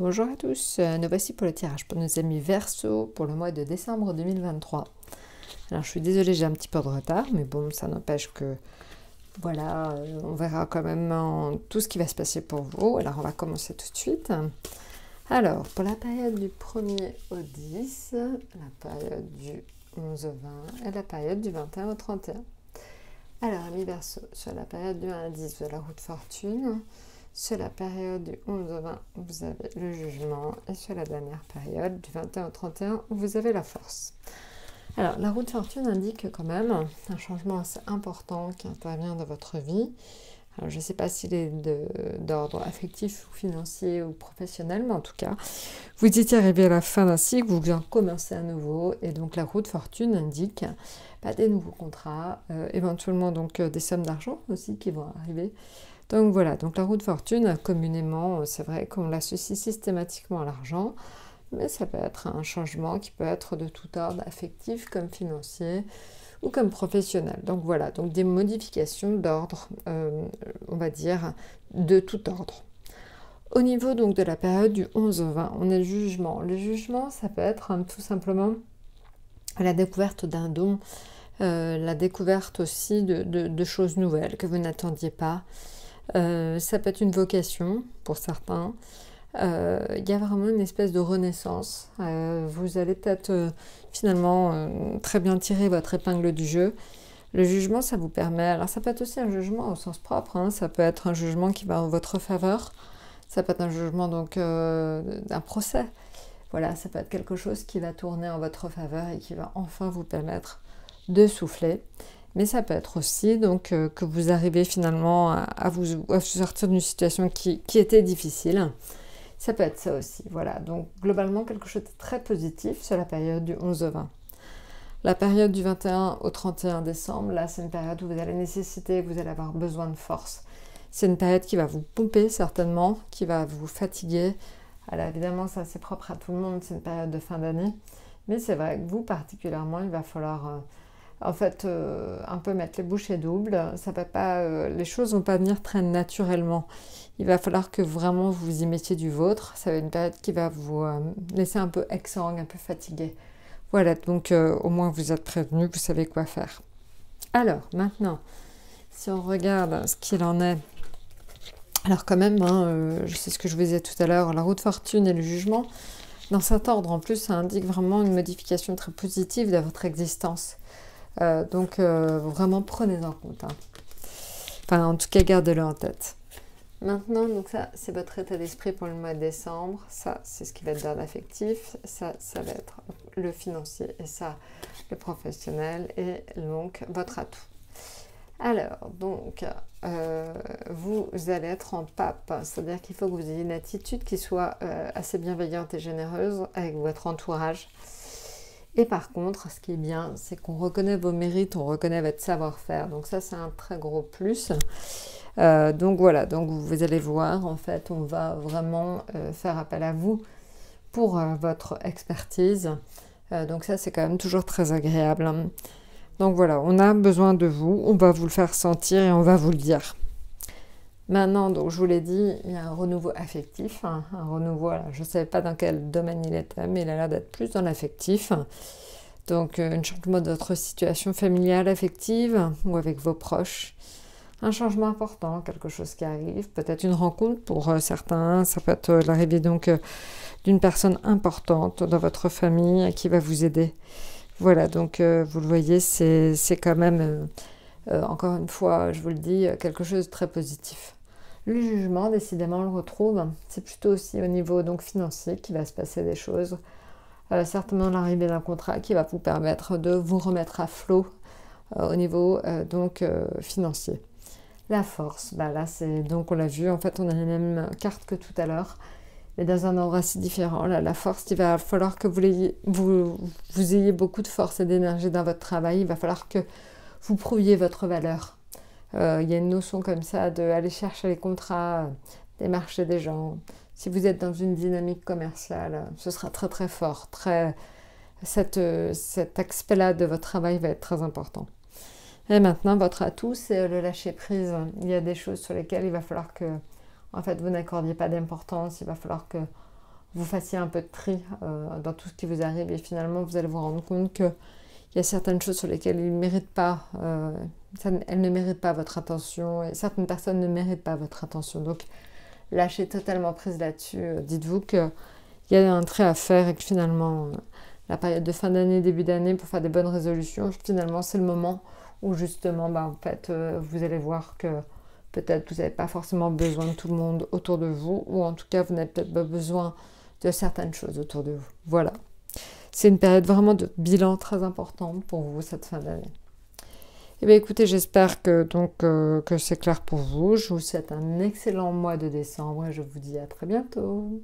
Bonjour à tous, nous voici pour le tirage pour nos amis Verseau pour le mois de décembre 2023. Alors je suis désolée, j'ai un petit peu de retard, mais bon, ça n'empêche que voilà, on verra quand même tout ce qui va se passer pour vous. Alors on va commencer tout de suite. Alors pour la période du 1er au 10, la période du 11 au 20 et la période du 21 au 31. Alors amis Verseau, sur la période du 1 à 10, vous avez la roue de fortune. Sur la période du 11 au 20, vous avez le jugement. Et sur la dernière période, du 21 au 31, vous avez la force. Alors, la roue de fortune indique quand même un changement assez important qui intervient dans votre vie. Alors, je ne sais pas s'il est d'ordre affectif ou financier ou professionnel, mais en tout cas, vous étiez arrivé à la fin d'un cycle, vous en commencez à nouveau. Et donc, la roue de fortune indique des nouveaux contrats, éventuellement donc des sommes d'argent aussi qui vont arriver. Donc voilà, donc la roue de fortune, communément, c'est vrai qu'on l'associe systématiquement à l'argent, mais ça peut être un changement qui peut être de tout ordre, affectif comme financier ou comme professionnel. Donc voilà, donc des modifications d'ordre, on va dire, de tout ordre. Au niveau donc de la période du 11 au 20, on a le jugement. Le jugement, ça peut être tout simplement la découverte d'un don, la découverte aussi de choses nouvelles que vous n'attendiez pas. Ça peut être une vocation pour certains. Il y a vraiment une espèce de renaissance. Vous allez peut-être finalement très bien tirer votre épingle du jeu. Le jugement, ça vous permet... Alors ça peut être aussi un jugement au sens propre, hein. Ça peut être un jugement qui va en votre faveur. Ça peut être un jugement donc d'un procès. Voilà, ça peut être quelque chose qui va tourner en votre faveur et qui va enfin vous permettre de souffler. Mais ça peut être aussi donc que vous arrivez finalement à vous sortir d'une situation qui était difficile. Ça peut être ça aussi, voilà. Donc globalement quelque chose de très positif sur la période du 11 au 20. La période du 21 au 31 décembre, là c'est une période où vous allez nécessiter, vous allez avoir besoin de force. C'est une période qui va vous pomper certainement, qui va vous fatiguer. Alors évidemment ça c'est propre à tout le monde, c'est une période de fin d'année. Mais c'est vrai que vous particulièrement, il va falloir... un peu mettre les bouchées doubles, ça peut pas, les choses vont pas venir très naturellement. Il va falloir que vraiment vous y mettiez du vôtre. Ça va être une période qui va vous laisser un peu exsangue, un peu fatigué. Voilà, donc au moins vous êtes prévenus, vous savez quoi faire. Alors maintenant, si on regarde ce qu'il en est, alors quand même, je sais ce que je vous disais tout à l'heure, la roue de fortune et le jugement, dans cet ordre en plus, ça indique vraiment une modification très positive de votre existence. Donc vraiment prenez-en compte. Enfin, en tout cas, gardez-le en tête. Maintenant, donc ça, c'est votre état d'esprit pour le mois de décembre. Ça, c'est ce qui va être dans l'affectif. Ça va être le financier et ça, le professionnel et donc votre atout. Alors, donc, vous allez être en pape. C'est-à-dire qu'il faut que vous ayez une attitude qui soit assez bienveillante et généreuse avec votre entourage. Et par contre, ce qui est bien, c'est qu'on reconnaît vos mérites, on reconnaît votre savoir-faire. Donc ça, c'est un très gros plus. Donc voilà, donc vous allez voir, en fait, on va vraiment faire appel à vous pour votre expertise. Donc ça, c'est quand même toujours très agréable. Donc voilà, on a besoin de vous, on va vous le faire sentir et on va vous le dire. Maintenant, donc, je vous l'ai dit, il y a un renouveau affectif, un renouveau, alors, je ne savais pas dans quel domaine il était, mais il a l'air d'être plus dans l'affectif. Donc, un changement de votre situation familiale, affective, ou avec vos proches. Un changement important, quelque chose qui arrive, peut-être une rencontre pour certains, ça peut être l'arrivée donc d'une personne importante dans votre famille qui va vous aider. Voilà, donc vous le voyez, c'est quand même... encore une fois, je vous le dis, quelque chose de très positif. Le jugement, décidément, on le retrouve. C'est plutôt aussi au niveau donc financier qu'il va se passer des choses. Certainement l'arrivée d'un contrat qui va vous permettre de vous remettre à flot au niveau financier. La force, là c'est donc on l'a vu, en fait on a les mêmes cartes que tout à l'heure, mais dans un ordre assez différent. Là, la force, il va falloir que vous ayez beaucoup de force et d'énergie dans votre travail. Il va falloir que vous prouviez votre valeur. Il y a une notion comme ça d'aller chercher les contrats, démarcher des gens. Si vous êtes dans une dynamique commerciale, ce sera très très fort. Cet aspect-là de votre travail va être très important. Et maintenant, votre atout, c'est le lâcher prise. Il y a des choses sur lesquelles il va falloir que, en fait, vous n'accordiez pas d'importance. Il va falloir que vous fassiez un peu de tri dans tout ce qui vous arrive et finalement vous allez vous rendre compte qu'il y a certaines choses sur lesquelles elles ne méritent pas votre attention et certaines personnes ne méritent pas votre attention. Donc lâchez totalement prise là-dessus. Dites-vous qu'il y a un trait à faire et que finalement la période de fin d'année, début d'année pour faire des bonnes résolutions, finalement c'est le moment où justement en fait, vous allez voir que peut-être vous n'avez pas forcément besoin de tout le monde autour de vous ou en tout cas vous n'avez peut-être pas besoin de certaines choses autour de vous. Voilà. C'est une période vraiment de bilan très importante pour vous cette fin d'année. Eh bien écoutez, j'espère que c'est clair pour vous. Je vous souhaite un excellent mois de décembre et je vous dis à très bientôt.